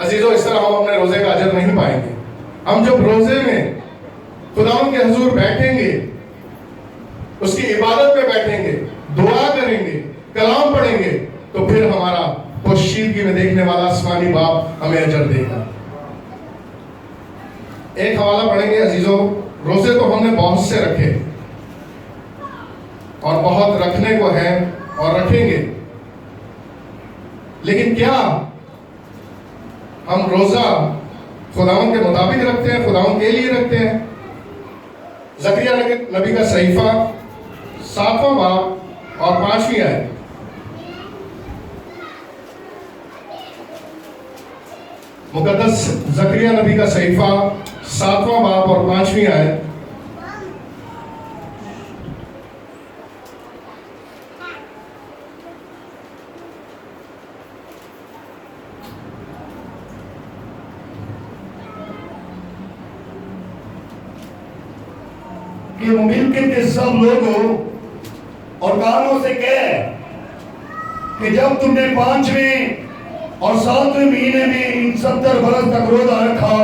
عزیزوں اس طرح ہم اپنے روزے کا اجر نہیں پائیں گے. ہم جب روزے میں خداوند کے حضور بیٹھیں گے, اس کی عبادت میں بیٹھیں گے, دعا کریں گے, کلام پڑھیں گے, تو پھر ہمارا پوشیدگی میں دیکھنے والا آسمانی باپ ہمیں اجر دے گا. ایک حوالہ پڑھیں گے عزیزوں. روزے تو ہم نے بہت سے رکھے اور بہت رکھنے کو ہیں اور رکھیں گے, لیکن کیا ہم روزہ خداوند کے مطابق رکھتے ہیں, خداوند کے لیے رکھتے ہیں؟ زکریا نبی کا صحیفہ 7واں باب اور 5ویں آیت. مقدس زکریا نبی کا صحیفہ 7واں باب اور 5ویں آیت. کہ ممکن کے سب لوگوں اور کانوں سے کہے کہ جب تم نے 5ویں اور 7ویں مہینے میں ان 70 برس تک روزہ رکھا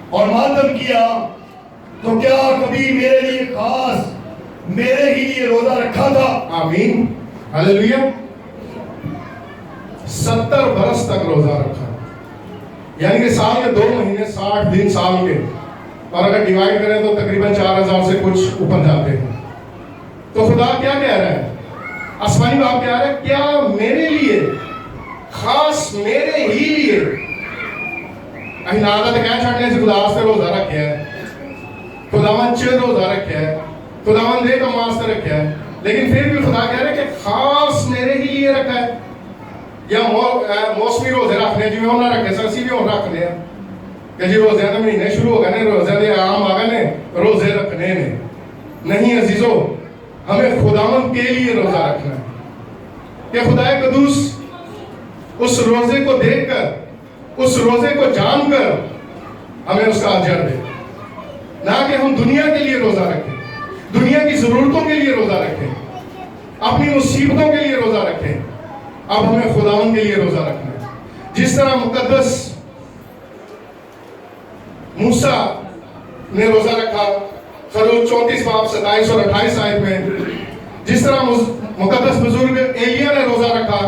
اور ماتم کیا, تو کیا کبھی میرے لیے خاص میرے ہی لیے روزہ رکھا تھا؟ آمین, ہلیلویا. 70 برس تک روزہ رکھا, یعنی کہ سال کے 2 مہینے 60 دن سال کے, اور اگر ڈیوائیڈ کریں تو تقریباً 4000 سے کچھ اوپر جاتے ہیں. تو خدا کیا کہہ رہا ہے؟ آسمانی باپ کہہ رہا ہے کیا میرے لیے خاص میرے ہی لیے اہل عادت کہہ چھاٹنے سے خدا سے روزہ رکھا ہے, خداوند چھ روزہ رکھا ہے, خداوند ایک واسطے رکھا ہے, لیکن پھر بھی خدا کہہ رہا ہے کہ خاص میرے ہی لیے رکھا ہے. یا موسمی روزے رکھنے جی میں نہ رکھے سرسی بھی رکھنے ہیں کہ جی روزے دے مہینے شروع ہو گئے نے, روزے دے عام آ گئے نے, روزے رکھنے نے. نہیں عزیزو, ہمیں خداوند کے لیے روزہ رکھنا ہے کہ خدا قدوس اس روزے کو دیکھ کر, اس روزے کو جان کر ہمیں اس کا اجر دے. نہ کہ ہم دنیا کے لیے روزہ رکھیں, دنیا کی ضرورتوں کے لیے روزہ رکھیں, اپنی مصیبتوں کے لیے روزہ رکھیں. اب ہمیں خداوند کے لیے روزہ رکھنا ہے. جس طرح مقدس موسیٰ نے روزہ رکھا خروج 34 باب 27 اور 28 آیت میں, جس طرح مقدس بزرگ ایلیاہ نے روزہ رکھا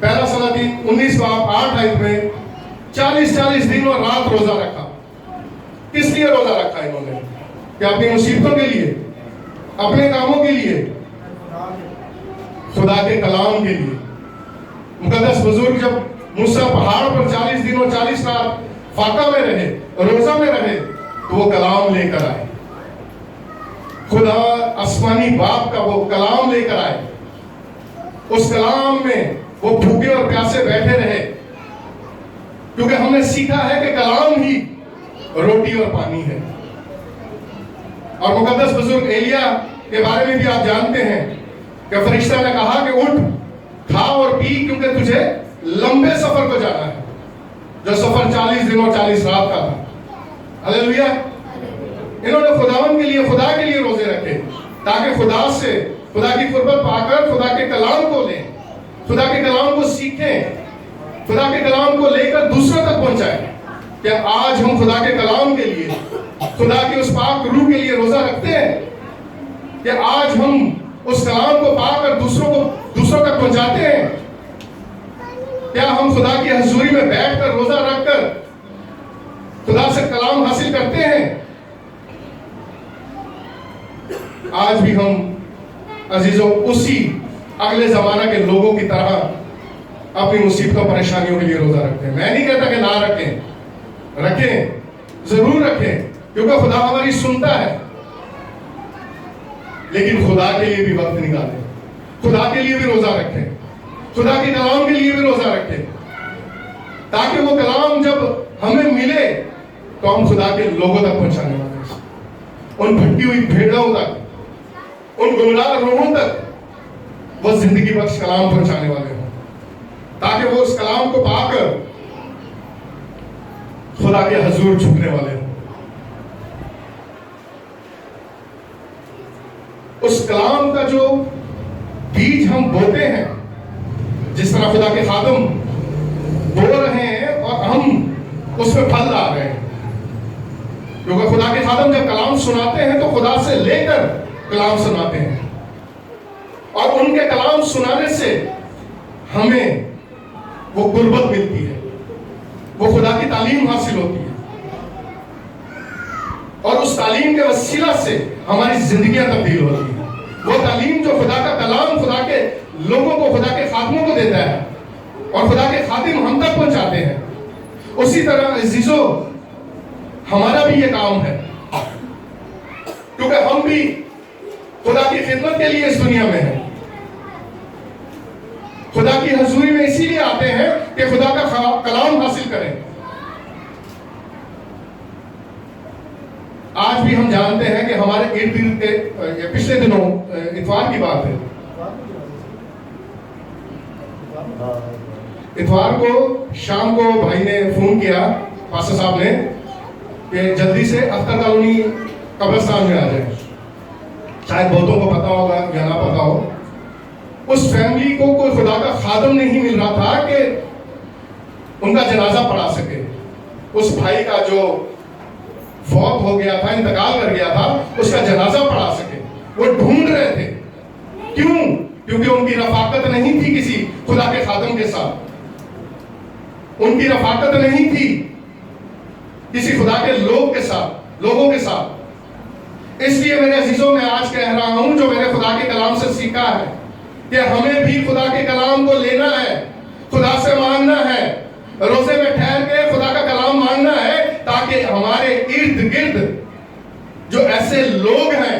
پہلا سلاطین 19 باب 8 آیت میں, 40 دن اور رات روزہ رکھا. کس لیے روزہ رکھا انہوں نے؟ کہ اپنی مصیبتوں کے لیے, اپنے کاموں کے لیے, خدا کے کلام کے لیے. مقدس بزرگ جب موسیٰ پہاڑ پر 40 دن اور 40 رات فاقہ میں رہے, روزہ میں رہے, تو وہ کلام لے کر آئے. خدا آسمانی باپ کا وہ کلام لے کر آئے. اس کلام میں وہ بھوکے اور پیاسے بیٹھے رہے, کیونکہ ہم نے سیکھا ہے کہ کلام ہی روٹی اور پانی ہے. اور مقدس بزرگ ایلیاہ کے بارے میں بھی آپ جانتے ہیں کہ فرشتہ نے کہا کہ اٹھ, کھا اور پی, کیونکہ تجھے لمبے سفر کو جانا ہے. جو سفر 40 دن اور 40 رات کا تھا. ہلیلویا. انہوں نے خداوند کے لیے, خدا کے لیے روزے رکھے تاکہ خدا سے, خدا کی قربت پا کر خدا کے کلام کو لیں, خدا کے کلام کو سیکھیں, خدا کے کلام کو لے کر دوسروں تک پہنچائیں. کہ آج ہم خدا کے کلام کے لیے, خدا کی اس پاک روح کے لیے روزہ رکھتے ہیں کہ آج ہم اس کلام کو پا کر دوسروں تک پہنچاتے ہیں. کیا ہم خدا کی حضوری میں بیٹھ کر روزہ رکھ کر خدا سے کلام حاصل کرتے ہیں؟ آج بھی ہم عزیزوں اسی اگلے زمانہ کے لوگوں کی طرح اپنی مصیبتوں پریشانیوں کے لیے روزہ رکھتے ہیں. میں نہیں کہتا کہ نہ رکھیں, رکھیں, ضرور رکھیں, کیونکہ خدا ہماری سنتا ہے. لیکن خدا کے لیے بھی وقت نکالیں, خدا کے لیے بھی روزہ رکھیں, خدا کے کلام کے لیے بھی روزہ رکھیں, تاکہ وہ کلام جب ہمیں ملے تو ہم خدا کے لوگوں تک پہنچانے والے ہیں. ان بھٹکی ہوئی بھیڑوں تک, ان گمراہ روحوں تک وہ زندگی بخش کلام پہنچانے والے ہوں, تاکہ وہ اس کلام کو پا کر خدا کے حضور جھکنے والے ہوں. اس کلام کا جو بیج ہم بوتے ہیں, جس طرح خدا کے خادم بو رہے ہیں اور ہم اس میں پھل لا رہے ہیں. کیونکہ خدا کے خادم جب کلام سناتے ہیں تو خدا سے لے کر کلام سناتے ہیں, اور ان کے کلام سنانے سے ہمیں وہ قربت ملتی ہے, وہ خدا کی تعلیم حاصل ہوتی ہے, اور اس تعلیم کے وسیلہ سے ہماری زندگیاں تبدیل ہوتی ہیں. وہ تعلیم جو خدا کا کلام خدا کے لوگوں کو, خدا کے خادموں کو دیتا ہے, اور خدا کے خادم ہم تک پہنچاتے ہیں. اسی طرح عزیزو ہمارا بھی یہ کام ہے, کیونکہ ہم بھی خدا کی خدمت کے لیے اس دنیا میں ہیں. خدا کی حضوری میں اسی لیے آتے ہیں کہ خدا کا کلام حاصل کریں. آج بھی ہم جانتے ہیں کہ ہمارے ارد گرد کے, پچھلے دنوں اتوار کی بات ہے, اتوار کو شام کو بھائی نے فون کیا, پاسٹر صاحب نے, کہ جلدی سے اختر کالونی قبرستان میں آ جائیں. شاید بہتوں کو پتا ہوگا یا نہ پتا ہو, اس فیملی کو کوئی خدا کا خادم نہیں مل رہا تھا کہ ان کا جنازہ پڑھا سکے. اس بھائی کا جو فوت ہو گیا تھا, انتقال کر گیا تھا, اس کا جنازہ پڑھا سکے. وہ ڈھونڈ رہے تھے. کیوں؟ کیونکہ ان کی رفاقت نہیں تھی کسی خدا کے خادم کے ساتھ, ان کی رفاقت نہیں تھی کسی خدا کے لوگوں کے ساتھ. اس لیے میرے عزیزوں میں آج کہہ رہا ہوں, جو میں نے خدا کے کلام سے سیکھا ہے, کہ ہمیں بھی خدا کے کلام کو لینا ہے, خدا سے مانگنا ہے, روزے میں ٹھہر کے خدا کا کلام مانگنا ہے, تاکہ ہمارے ارد گرد جو ایسے لوگ ہیں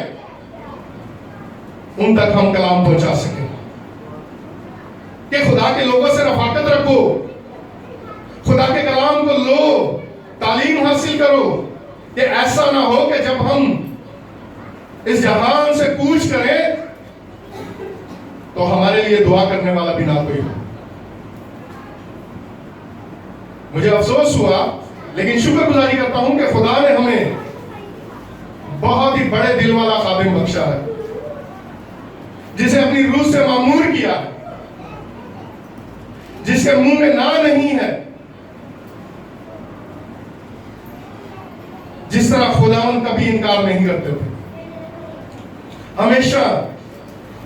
ان تک ہم کلام پہنچا سکیں. کہ خدا کے لوگوں سے رفاقت رکھو, خدا کے کلام کو لو, تعلیم حاصل کرو, کہ ایسا نہ ہو کہ جب ہم اس جہان سے کوچ کریں تو ہمارے لیے دعا کرنے والا بھی نہ کوئی ہو. مجھے افسوس ہوا, لیکن شکر گزاری کرتا ہوں کہ خدا نے ہمیں بہت ہی بڑے دل والا خادم بخشا ہے, جسے اپنی روح سے معمور کیا ہے, جس کے منہ میں نہ نہیں ہے. جس طرح خداوند کبھی انکار نہیں کرتے تھے, ہمیشہ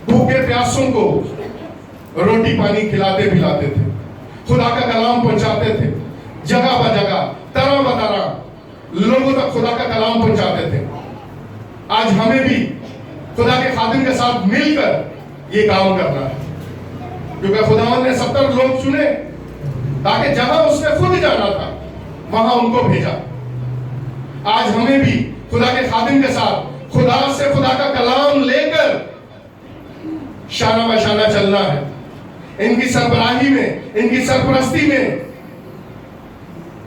بھوکے پیاسوں کو روٹی پانی کھلاتے پلاتے تھے, خدا کا کلام پہنچاتے تھے, جگہ بہ جگہ, طرح بہ طرح لوگوں تک خدا کا کلام پہنچاتے تھے. آج ہمیں بھی خدا کے خادم کے ساتھ مل کر یہ کام کرنا ہے, کیونکہ خداوند نے 70 لوگ چنے, تاکہ جہاں اس نے خود جانا تھا وہاں ان کو بھیجا. آج ہمیں بھی خدا کے خادم کے ساتھ خدا سے خدا کا کلام لے کر شانہ بہ شانہ چلنا ہے. ان کی سربراہی میں, ان کی سرپرستی میں,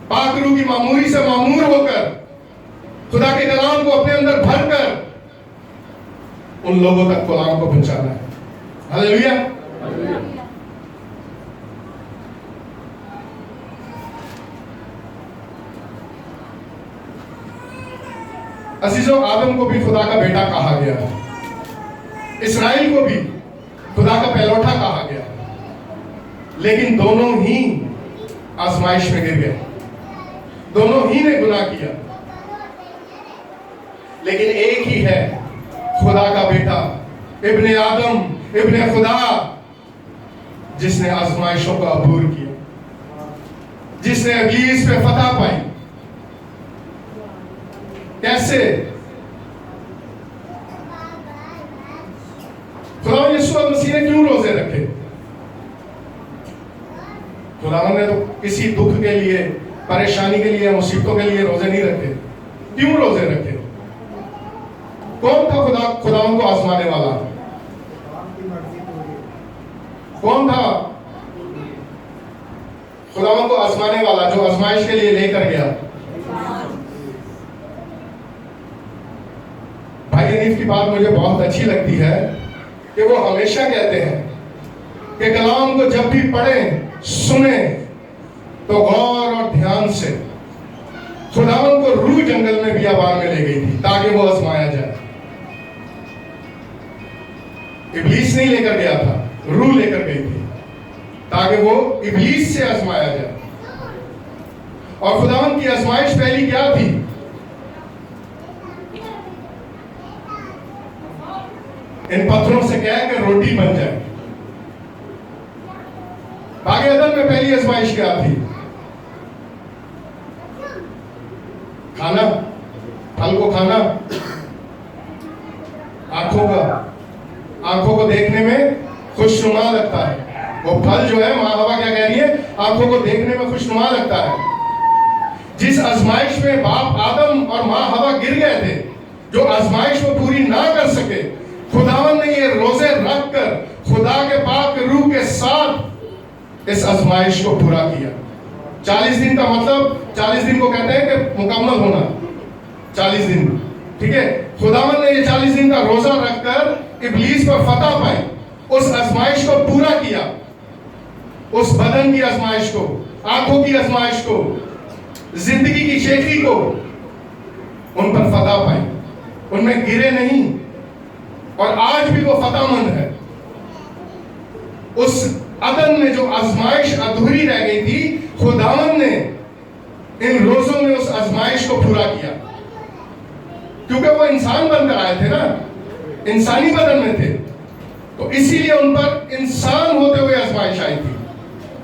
پاک روح کی معموری سے معمور ہو کر خدا کے کلام کو اپنے اندر بھر کر ان لوگوں تک کلام کو پہنچانا ہے. ہلیلویا. عزیزوں, آدم کو بھی خدا کا بیٹا کہا گیا, اسرائیل کو بھی خدا کا پہلوٹا کہا گیا, لیکن دونوں ہی آزمائش میں گر گئے, دونوں ہی نے گناہ کیا. لیکن ایک ہی ہے خدا کا بیٹا, ابن آدم, ابن خدا, جس نے آزمائشوں کا عبور کیا, جس نے ابلیس پہ فتح پائی. کیسے؟ خدا یسوع مسیح نے کیوں روزے رکھے؟ خدا نے تو کسی دکھ کے لیے, پریشانی کے لیے, مصیبتوں کے لیے روزے نہیں رکھے. کیوں روزے رکھے؟ کون تھا خدا کو آزمانے والا؟ کون تھا خدا کو آزمانے والا جو آزمائش کے لیے لے کر گیا؟ بھائی حنیف کی بات مجھے بہت اچھی لگتی ہے کہ وہ ہمیشہ کہتے ہیں کہ کلام کو جب بھی پڑھیں, سنیں تو غور اور دھیان سے. خداوند کو روح جنگل میں بیابان میں لے گئی تھی تاکہ وہ آزمایا جائے. ابلیس نہیں لے کر گیا تھا, روح لے کر گئی تھی تاکہ وہ ابلیس سے آزمایا جائے. اور خداوند کی آزمائش پہلی کیا تھی؟ ان پتھروں سے کیا ہے کہ روٹی بن جائے. باغ عدن میں پہلی آزمائش کیا تھی؟ کھانا، پھل کو کھانا، آنکھوں کو دیکھنے میں خوشنما لگتا ہے. وہ پھل جو ہے ماں ہوا کیا کہہ رہی ہے؟ آنکھوں کو دیکھنے میں خوشنما لگتا ہے. جس آزمائش میں باپ آدم اور ماں ہوا گر گئے تھے، جو آزمائش وہ پوری نہ کر سکے، خداوند نے یہ روزے رکھ کر خدا کے پاک روح کے ساتھ اس آزمائش کو پورا کیا. 40 دن کا مطلب 40 دن کو کہتے ہیں کہ مکمل ہونا. 40 دن، ٹھیک ہے. خداوند نے یہ 40 دن کا روزہ رکھ کر ابلیس پر فتح پائی، اس آزمائش کو پورا کیا. اس بدن کی آزمائش کو، آنکھوں کی آزمائش کو، زندگی کی شیخی کو، ان پر فتح پائی. ان میں گرے نہیں، اور آج بھی وہ فتح مند ہے. اس عدن میں جو آزمائش ادھوری رہ گئی تھی، خداوند نے ان روزوں میں اس آزمائش کو پورا کیا. کیونکہ وہ انسان بن کر آئے تھے نا، انسانی بدن میں تھے، تو اسی لیے ان پر انسان ہوتے ہوئے آزمائش آئی تھی.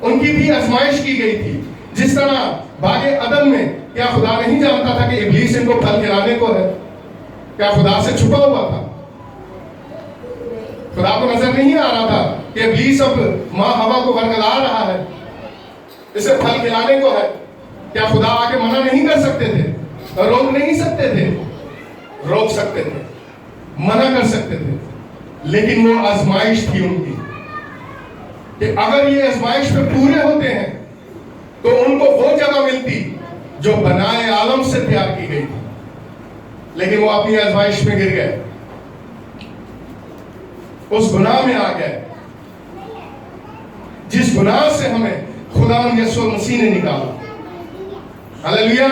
ان کی بھی آزمائش کی گئی تھی. جس طرح باغ عدن میں کیا خدا نہیں جانتا تھا کہ ابلیس ان کو پھل کھلانے کو ہے؟ کیا خدا سے چھپا ہوا تھا؟ خدا کو نظر نہیں آ رہا تھا کہ ابلیس اب ماں ہوا کو ورگلا رہا ہے، اسے پھل کھلانے کو ہے؟ کیا خدا آگے منع نہیں کر سکتے تھے؟ روک نہیں سکتے تھے؟ روک سکتے تھے، منع کر سکتے تھے. لیکن وہ آزمائش تھی ان کی کہ اگر یہ آزمائش پہ پورے ہوتے ہیں تو ان کو وہ جگہ ملتی جو بنائے عالم سے تیار کی گئی تھی. لیکن وہ اپنی آزمائش میں گر گئے، اس گناہ میں آ گئے جس گناہ سے ہمیں خداوند یسوع مسیح نے نکالا. ہلیلویا.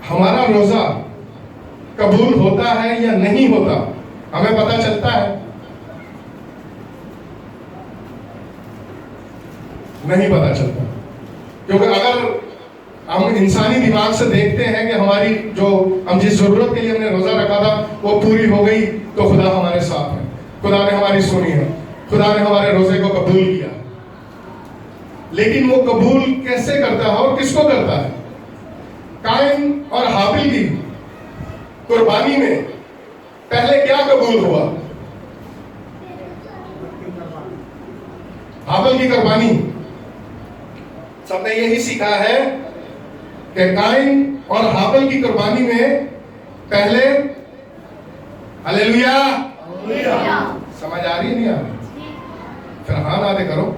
ہمارا روزہ قبول ہوتا ہے یا نہیں ہوتا ہمیں پتہ چلتا ہے؟ نہیں پتہ چلتا. کیونکہ اگر ہم انسانی دماغ سے دیکھتے ہیں کہ ہماری جو ہم جس ضرورت کے لیے ہم نے روزہ رکھا تھا وہ پوری ہو گئی تو خدا ہمارے ساتھ ہے، خدا نے ہماری سنی ہے، خدا نے ہمارے روزے کو قبول کیا. لیکن وہ قبول کیسے کرتا ہے اور کس کو کرتا ہے؟ قائن اور حابیل کی قربانی میں پہلے کیا قبول ہوا؟ حابیل کی قربانی. سب نے یہی سیکھا ہے کہ قائن اور حابیل کی قربانی میں پہلے ہلیلویا. سمجھ آ رہی ہے نہیں آ رہی؟ پھر ہاں نہ دے کرو.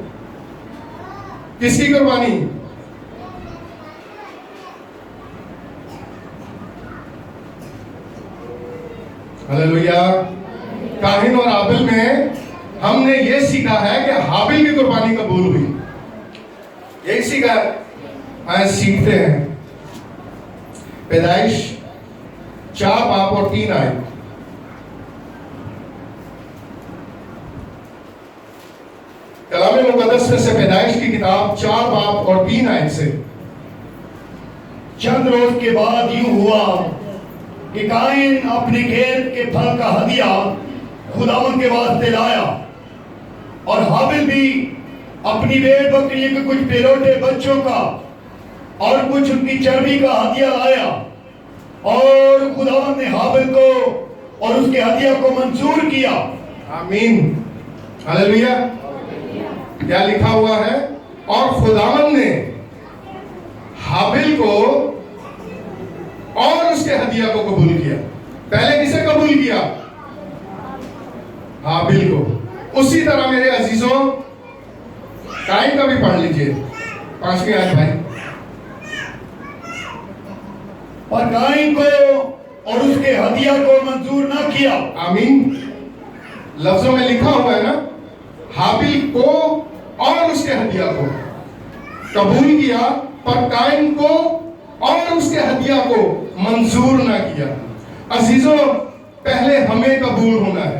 کس کی قربانی؟ ہلیلویا. کاہن اور حابیل میں ہم نے یہ سیکھا ہے کہ حابیل کی قربانی قبول ہوئی. یہی سیکھا ہے. آج سیکھتے ہیں. پیدائش 4 باب اور 3 آیت. کلام مقدس میں سے پیدائش کی کتاب 4 باب اور 3 آیت سے. چند روز کے بعد یوں ہوا کہ قائن اپنے کھیت کے پھل کا ہدیہ خداوند کے واسطے لایا، اور حابیل بھی اپنی بھیڑ بکری کے کچھ پیروٹے بچوں کا اور کچھ ان کی چربی کا ہدیہ لایا. اور خداوند نے حابیل کو اور اس کے ہدیہ کو منظور کیا. آمین. ہلیلویا. کیا لکھا ہوا ہے؟ اور خداوند نے حابیل کو اور اس کے ہدیہ کو قبول کیا. پہلے کسے قبول کیا؟ حابیل کو. اسی طرح میرے عزیزوں قائن کا بھی پڑھ لیجئے 5ویں آیت بھائی. اور قائن کو اور اس کے ہدیہ کو منظور نہ کیا. آمین. لفظوں میں لکھا ہوا ہے نا، حابیل کو اور اس کے ہدیہ کو قبول کیا، پر قائن کو اور اس کے ہدیہ کو منظور نہ کیا. عزیزوں پہلے ہمیں قبول ہونا ہے.